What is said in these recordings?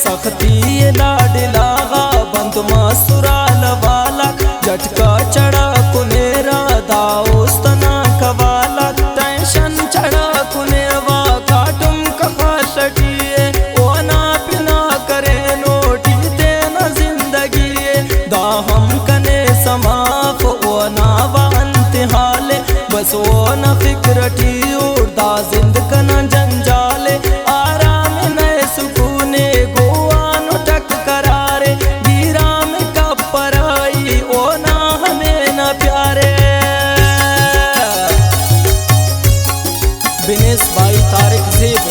सख्ती लाडलागा बंद मसुराल वाला झटका चढ़ा कुनेरा दाउस्तना कवाला टेंशन चढ़ा कुनेवा काटुम कफाशटिए ओ ना पिना करे नोटी देना जिंदगी दा हम कने समाफ ओ ना वांत हाले बस ओ ना फिक्रटी उड़दा जिंद कना जंजाले आराम नए सुकूने गोवानो टक करारे गिरा में कब पराई ओ ना हमें ना प्यारे। बिनेश भाई तारिक ज़ेब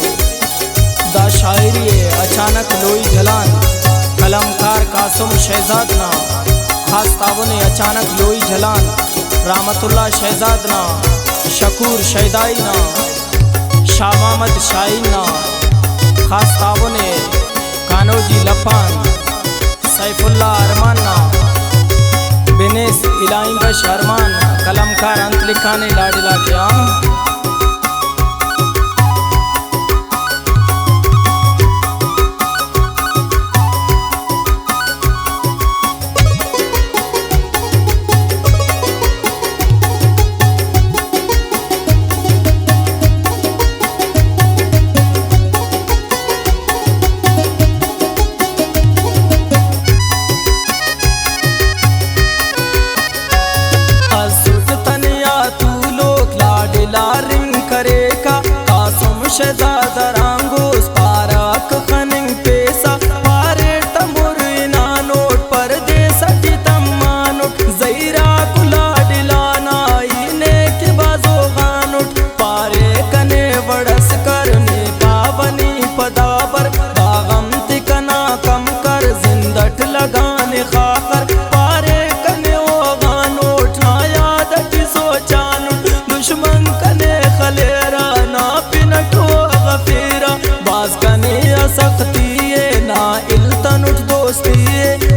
दा शायरी अचानक लोई जलान कलमकार कासुम शहजाद ना खास ताबने अचानक लोई जलान रहमतुल्लाह शहजाद ना शकूर शैदाई ना शाह मोहम्मद शाहीन ना खास ताबने कानोजी लफान सैफुल्लाह अरमान ना बिनेश इलाइन रश अरमान कलमकार अंत लिखाने लाडला के आम। शहजाद रांगोस पाराक खनिंग पेसा पारे तमुर इना नोट पर दे सटी तम्मानोट जैरा कुला डिलाना इने के बाजो गानोट पारे कने वड़स करने पावनी पदाबर दागम तिकना कम कर जिंदट लगाने खाकर पारे कने ओ गानोट ना याद की सोचानुट दुश्मन कने खलेरा ना पिनट बाज कने सख्ती ना इल्तन उठ दोस्ती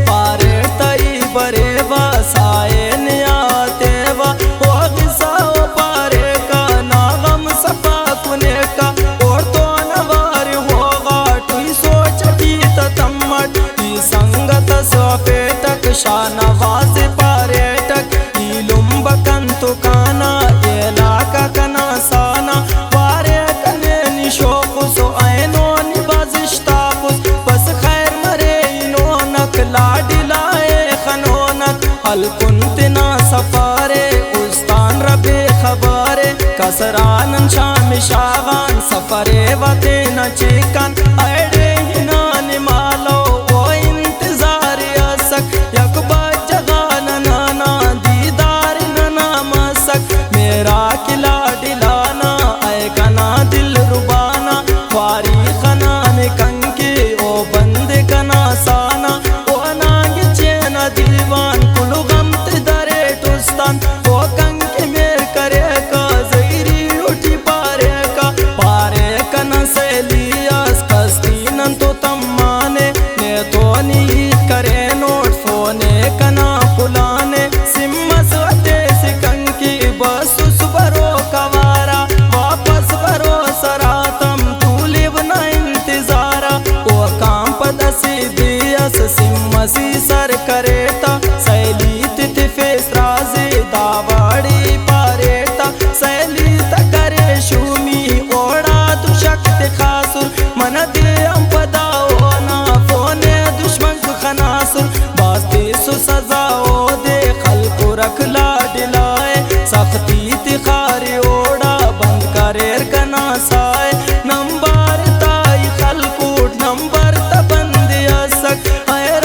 पारे तई बरे वसाए नियाते वा ओ गिसा ओ पारे का ना गम सफा कुने का और तो नवार होगा तुई सोचती तम्मट ई संगत सोफे तक शानवाज पारे तक ई लुम्बकन तो काना इलाका कना साना पारे कने निशोक सो ऐनो निबाजिश्ताकुस बस खैर मरे इनोनक लाडिलाए खनोनक अलकुंतना सफारे उस्तान रबे खबारे कसरानन शाम शागान सफरे वते न चिकन अड़े हिनान मालो वो इंतजार असक यकबा जगान नाना दीदार नना मसक मेरा किला डिलाना ऐ कना दिल रुबाना वारी खनान कंके ओ बंद कना साना ओ नाग चेना दीवान कुलु गमत दरे टुस्तान ओ कंके मेर करे का जैरी उठी पारे कना सेलियास कस्तीनन तो तम्माने ने तो नी करे नोट फोने कना पुलाने सिम्मस वते सिकंकी बसुस बरो कवारा वापस बरो सरातम तूलिब न इंतजारा ओ काम पदसी दियस सिम्मसी सर करेता सैली तिथि फेस राजे दावाड़ी पारेता सैली तकरे शूमी ओड़ा दुशक्त खासुर मन दे हम पदाओ ना फोने दुश्मन खनासुर बास्ती सु सजाओ दे खल को रख लाडिलाए सख्ती तिखारी ओड़ा बंद करेर कना साए नंबर ताई खलकूट नंबर तबंद असक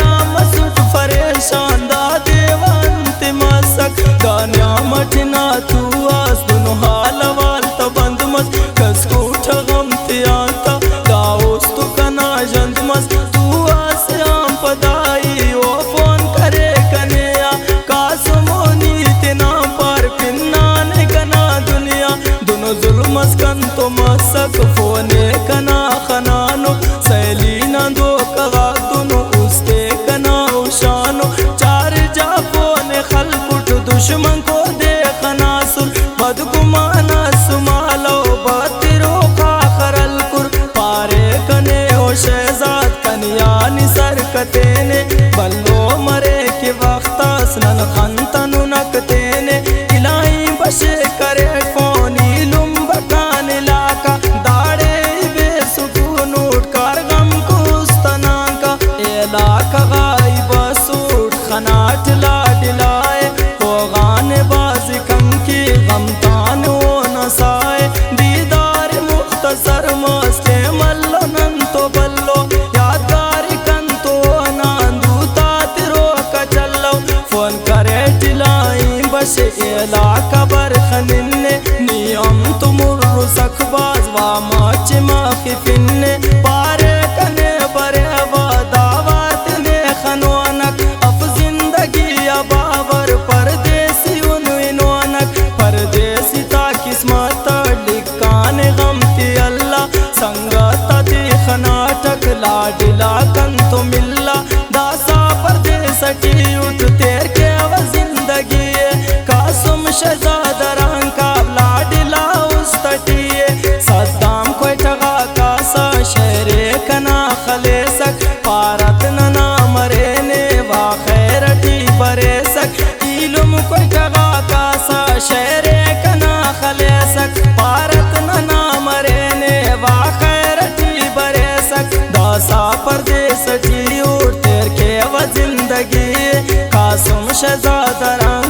राम सुट परेशान दा देवंत मसक गान्या मठना तू आस दुनो हाल वाल तबंद मस कसकूट गम तियांता दाउस तु कना जंद मस तू आस आम पदाई ओ फोन करे कनेया कासमोनी तना पर पिन्नान कना दुनिया दोनों जुल्मस कन तो मसक फोने कना खनानो सैलीना दो कगा दोनों उस्ते कना उशानो चार जा फोने खलकुट दुश्मन को देखना सुन बदगुमाना सुमालो बतिरो खा खरल कुर पारे कने ओ शहजाद कनिया कतेने बल्लो मरे के वक्त असनन खंतनु नकतेने इलाही बशे करे फोनी लुम बकान लाका दाड़े बे सुकून उठ कर गम कुस्तना का इलाका गाई बसूट खनाट ला दिलाए हो गाने बाजी कंकी गमतान हो नसाए दीदार मुख्तसर मस्ते मल्लो नंतो बल्लो यादगार कंतो नांदू तातिरो कचल्लो फोन करे टिलाई बस इलाका बरखनिन्ने नियम तुमुर सकबाज वा माच माखी फिन्ने पारे कने बरे वादावत ने खनवानक अफ जिंदगी अबावर परदेसी उनविनवानक परदेसी ता किस्मत लिकान गमती अल्लाह संगत ती खनाटक लाडिला कंतो मिल्ला दासा परदेस की उठ तेर के व जिंदगी कासुम शहजाद रंका लाडिला उस्तटिए सद्दाम कोई टगा कासा शहरे कना खलेसक पारत नना मरेने वा खैरटी बरेसक इलुम कोई टगा कासा शहरे कना खलेसक पारत नना मरेने वा खैरटी बरेसक दासा परदेस की उठ तेर के व जिंदगी कासुम शहजाद रंग